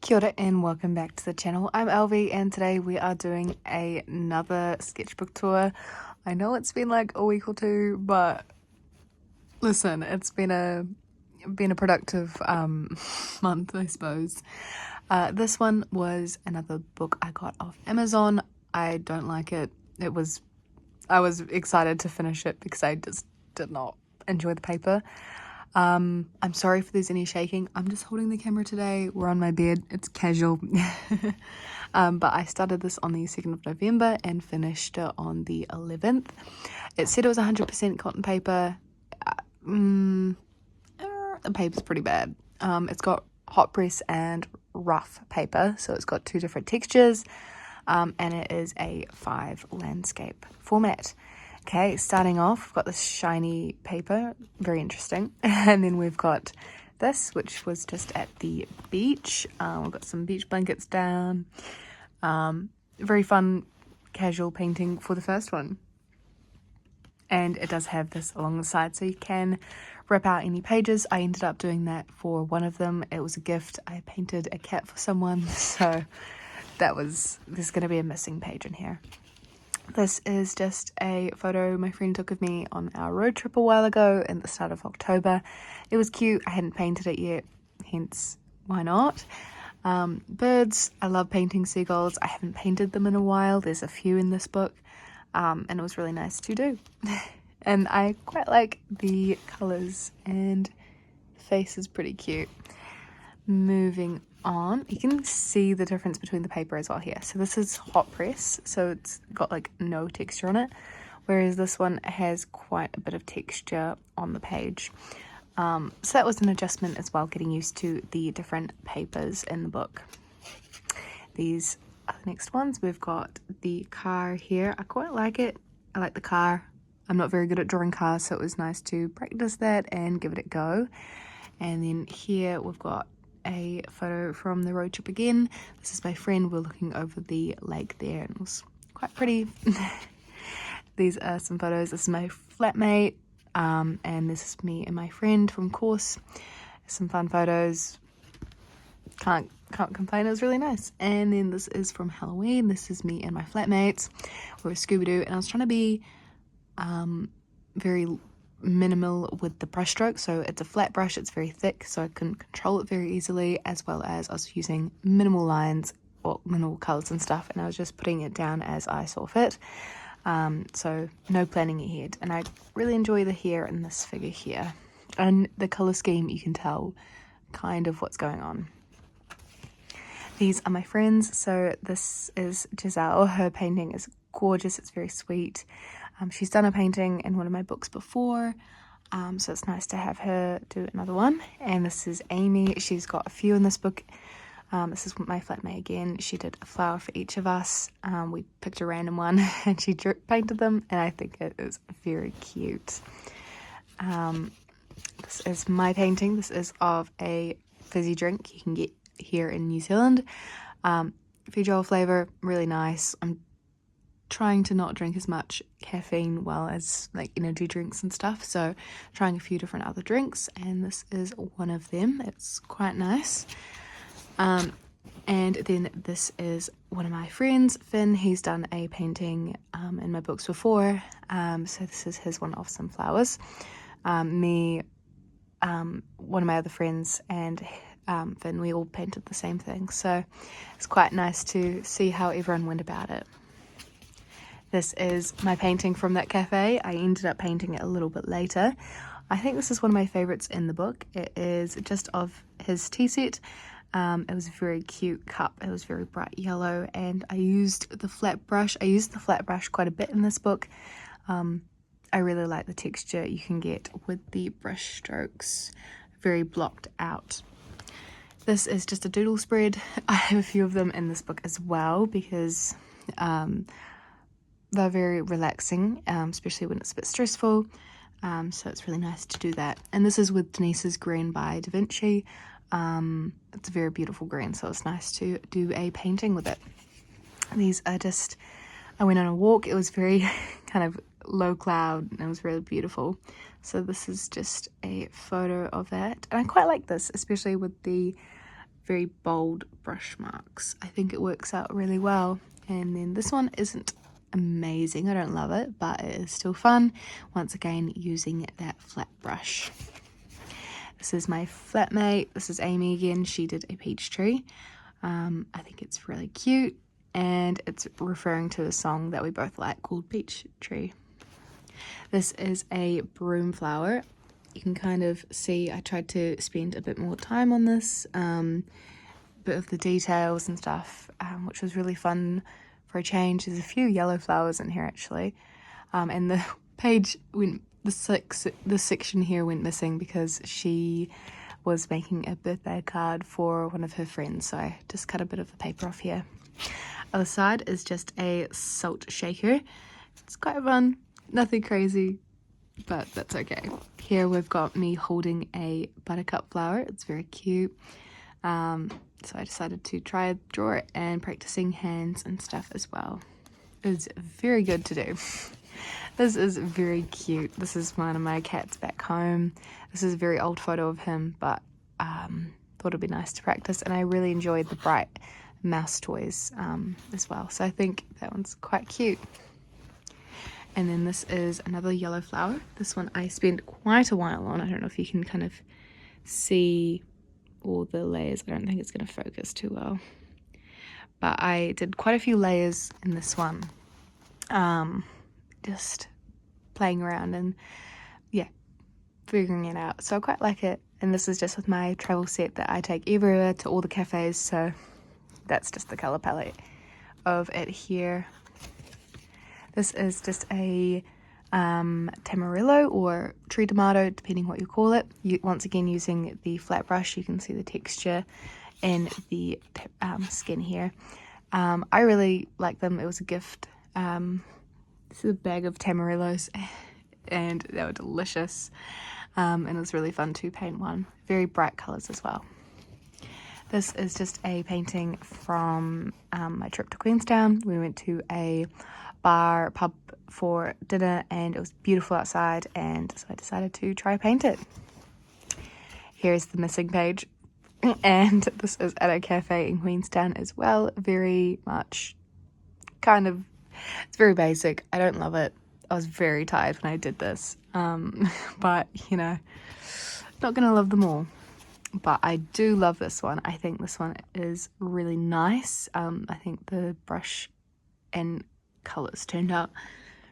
Kia ora and welcome back to the channel. I'm Elvie and today we are doing another sketchbook tour. I know it's been like a week or two, but listen, it's been a productive month, I suppose. This one was another book I got off Amazon. I don't like it. I was excited to finish it because I just did not enjoy the paper. I'm sorry if there's any shaking. I'm just holding the camera today. We're on my bed. It's casual. But I started this on the 2nd of November and finished it on the 11th. It said it was 100% cotton paper. The paper's pretty bad. It's got hot press and rough paper, so it's got two different textures, and it is a 5 landscape format. Okay, starting off, we've got this shiny paper, very interesting, and then we've got this, which was just at the beach. We've got some beach blankets down. Very fun, casual painting for the first one. And it does have this along the side, so you can rip out any pages. I ended up doing that for one of them. It was a gift. I painted a cat for someone, so there's going to be a missing page in here. This is just a photo my friend took of me on our road trip a while ago in the start of October. It was cute. I hadn't painted it yet, hence why not? Birds. I love painting seagulls. I haven't painted them in a while. There's a few in this book, and it was really nice to do. And I quite like the colours, and the face is pretty cute. Moving on, you can see the difference between the paper as well here. So this is hot press, so it's got like no texture on it, whereas this one has quite a bit of texture on the page. So that was an adjustment as well, getting used to the different papers in the book. These are the next ones. We've got the car here. I quite like it. I like the car. I'm not very good at drawing cars, so it was nice to practice that and give it a go. And then here we've got a photo from the road trip again. This is my friend. We're looking over the lake there, and it was quite pretty. These are some photos. This is my flatmate, and this is me and my friend from course. Some fun photos. Can't complain. It was really nice. And then this is from Halloween. This is me and my flatmates. We're Scooby-Doo, and I was trying to be very minimal with the brush stroke. So it's a flat brush, it's very thick, so I couldn't control it very easily, as well as I was using minimal lines or minimal colors and stuff, and I was just putting it down as I saw fit. So no planning ahead, and I really enjoy the hair in this figure here, and the color scheme, you can tell kind of what's going on. These are my friends. So this is Giselle. Her painting is gorgeous. It's very sweet. She's done a painting in one of my books before, so it's nice to have her do another one. And this is Amy. She's got a few in this book. This is my flatmate again. She did a flower for each of us. We picked a random one and she painted them, and I think it is very cute. This is my painting. This is of a fizzy drink you can get here in New Zealand. Feijoa flavour, really nice. I'm trying to not drink as much caffeine well as like energy drinks and stuff, so trying a few different other drinks, and this is one of them. It's quite nice. And then this is one of my friends, Finn. He's done a painting in my books before, so this is his one of some flowers. Me, one of my other friends, and Finn, we all painted the same thing, so it's quite nice to see how everyone went about it. This is my painting from that cafe. I ended up painting it a little bit later. I think this is one of my favorites in the book. It is just of his tea set. It was a very cute cup. It was very bright yellow, and I used the flat brush. I used the flat brush quite a bit in this book. I really like the texture you can get with the brush strokes. Very blocked out. This is just a doodle spread. I have a few of them in this book as well because they're very relaxing, especially when it's a bit stressful, so it's really nice to do that. And this is with Denise's green by Da Vinci. It's a very beautiful green, so it's nice to do a painting with it. These are just, I went on a walk. It was very kind of low cloud, and it was really beautiful. So this is just a photo of that, and I quite like this, especially with the very bold brush marks. I think it works out really well. And then this one isn't amazing, I don't love it, but it is still fun, once again using that flat brush. This is my flatmate, this is Amy again. She did a peach tree. I think it's really cute, and it's referring to a song that we both like called Peach Tree. This is a broom flower. You can kind of see I tried to spend a bit more time on this, bit of the details and stuff, which was really fun for a change. There's a few yellow flowers in here actually, and the page went, the section here went missing because she was making a birthday card for one of her friends, so I just cut a bit of the paper off here. Other side is just a salt shaker. It's quite fun, nothing crazy, but that's okay. Here we've got me holding a buttercup flower. It's very cute. So I decided to try draw it, and practicing hands and stuff as well. It's very good to do. This is very cute. This is one of my cats back home. This is a very old photo of him, but thought it'd be nice to practice, and I really enjoyed the bright mouse toys as well. So I think that one's quite cute. And then this is another yellow flower. This one I spent quite a while on. I don't know if you can kind of see all the layers. I don't think it's going to focus too well. But I did quite a few layers in this one. Just playing around and, yeah, figuring it out. So I quite like it. And this is just with my travel set that I take everywhere to all the cafes. So that's just the colour palette of it here. This is just a tamarillo or tree tomato, depending what you call it. Once again, using the flat brush, you can see the texture and the skin here. I really like them. It was a gift. This is a bag of tamarillos, and they were delicious. And it was really fun to paint one. Very bright colours as well. This is just a painting from my trip to Queenstown. We went to a pub for dinner, and it was beautiful outside, and so I decided to try paint it. Here's the missing page, and this is at a cafe in Queenstown as well. Very much kind of, it's very basic. I don't love it. I was very tired when I did this, but you know, not gonna love them all. But I do love this one. I think this one is really nice. I think the brush and colours turned out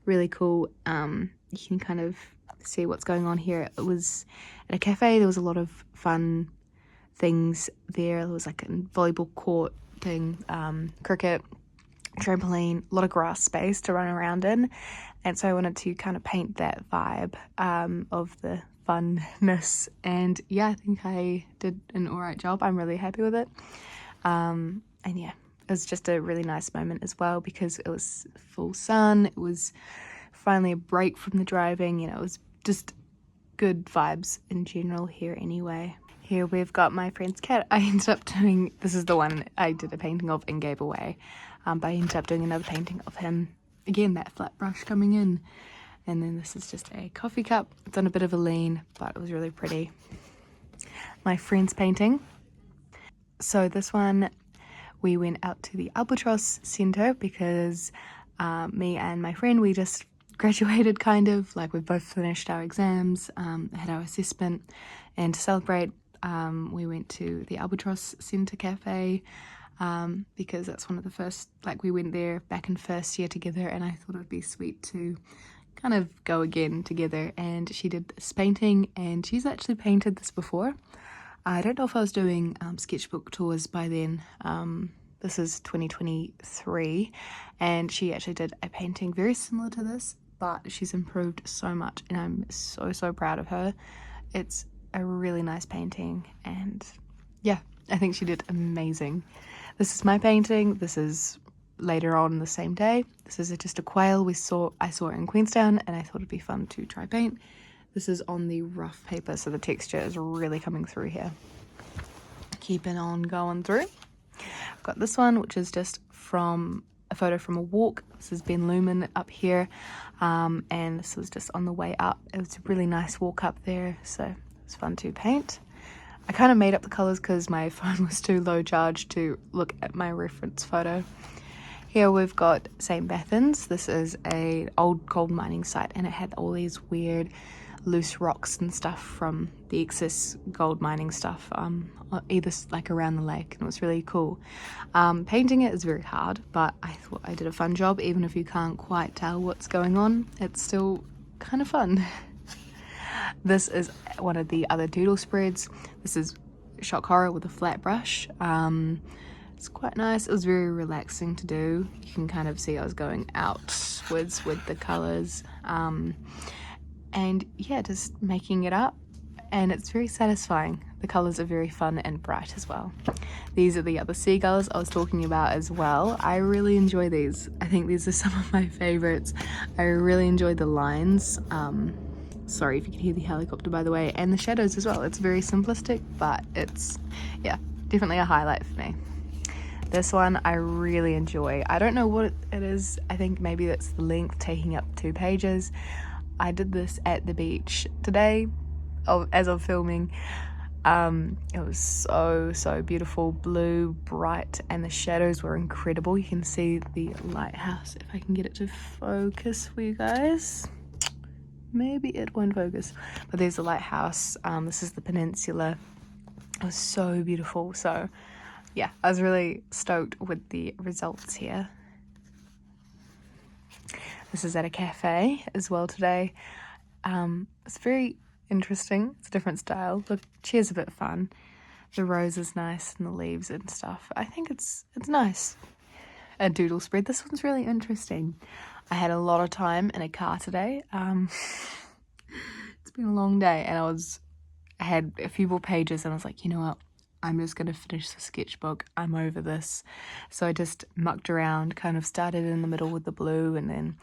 really cool. You can kind of see what's going on here. It was at a cafe. There was a lot of fun things there. There was like a volleyball court thing, cricket, trampoline, a lot of grass space to run around in, and so I wanted to kind of paint that vibe of the funness, and yeah, I think I did an alright job. I'm really happy with it, and yeah, it was just a really nice moment as well because it was full sun. It was finally a break from the driving, you know, it was just good vibes in general here anyway. Here we've got my friend's cat. I ended up doing, this is the one I did a painting of and gave away, but I ended up doing another painting of him. Again, that flat brush coming in. And then this is just a coffee cup. It's on a bit of a lean, but it was really pretty. My friend's painting. So this one, we went out to the Albatross Centre because me and my friend, we just graduated kind of, like we've both finished our exams, had our assessment, and to celebrate, we went to the Albatross Centre Cafe because that's one of the first, like we went there back in first year together, and I thought it would be sweet to kind of go again together. And she did this painting, and she's actually painted this before. I don't know if I was doing sketchbook tours by then. This is 2023, and she actually did a painting very similar to this, but she's improved so much, and I'm so proud of her. It's a really nice painting, and yeah, I think she did amazing. This is my painting. This is later on the same day. This is just a quail I saw it in Queenstown, and I thought it'd be fun to try paint. This is on the rough paper, so the texture is really coming through here. Keeping on going through. I've got this one, which is just from a photo from a walk. This is Ben Lumen up here, and this was just on the way up. It was a really nice walk up there, so it was fun to paint. I kind of made up the colors because my phone was too low charge to look at my reference photo. Here we've got St. Bethan's. This is a old gold mining site, and it had all these weird loose rocks and stuff from the excess gold mining stuff either like around the lake, and it was really cool. Painting it is very hard, but I thought I did a fun job. Even if you can't quite tell what's going on, it's still kind of fun. This is one of the other doodle spreads. This is shock horror with a flat brush. It's quite nice. It was very relaxing to do. You can kind of see I was going outwards with the colours. And yeah, just making it up, and it's very satisfying. The colours are very fun and bright as well. These are the other seagulls I was talking about as well. I really enjoy these. I think these are some of my favourites. I really enjoy the lines. Sorry if you can hear the helicopter, by the way, and the shadows as well. It's very simplistic, but it's, yeah, definitely a highlight for me. This one I really enjoy. I don't know what it is. I think maybe that's the length, taking up 2 pages. I did this at the beach today as I'm filming. It was so beautiful, blue, bright, and the shadows were incredible. You can see the lighthouse, if I can get it to focus for you guys. Maybe it won't focus, but there's the lighthouse. This is the peninsula. It was so beautiful. So yeah, I was really stoked with the results here. This is at a cafe as well today. It's very interesting. It's a different style. The chair's a bit fun. The rose is nice and the leaves and stuff. I think it's nice. A doodle spread. This one's really interesting. I had a lot of time in a car today. It's been a long day, and I had a few more pages, and I was like, you know what? I'm just going to finish the sketchbook. I'm over this. So I just mucked around, kind of started in the middle with the blue and then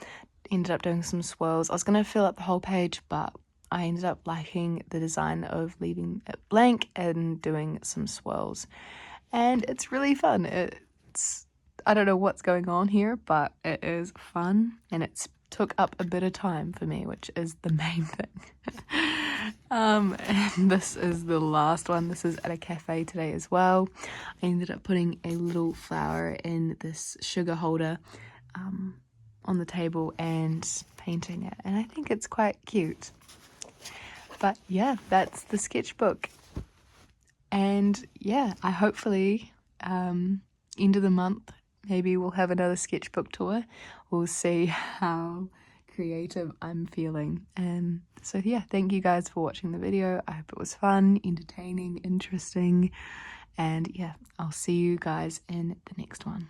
ended up doing some swirls. I was going to fill up the whole page, but I ended up liking the design of leaving it blank and doing some swirls. And it's really fun. I don't know what's going on here, but it is fun, and it's took up a bit of time for me, which is the main thing. And this is the last one. This is at a cafe today as well. I ended up putting a little flower in this sugar holder on the table and painting it, and I think it's quite cute. But yeah, that's the sketchbook. And yeah, I hopefully end of the month maybe we'll have another sketchbook tour. We'll see how creative I'm feeling. And so yeah, thank you guys for watching the video. I hope it was fun, entertaining, interesting, and yeah, I'll see you guys in the next one.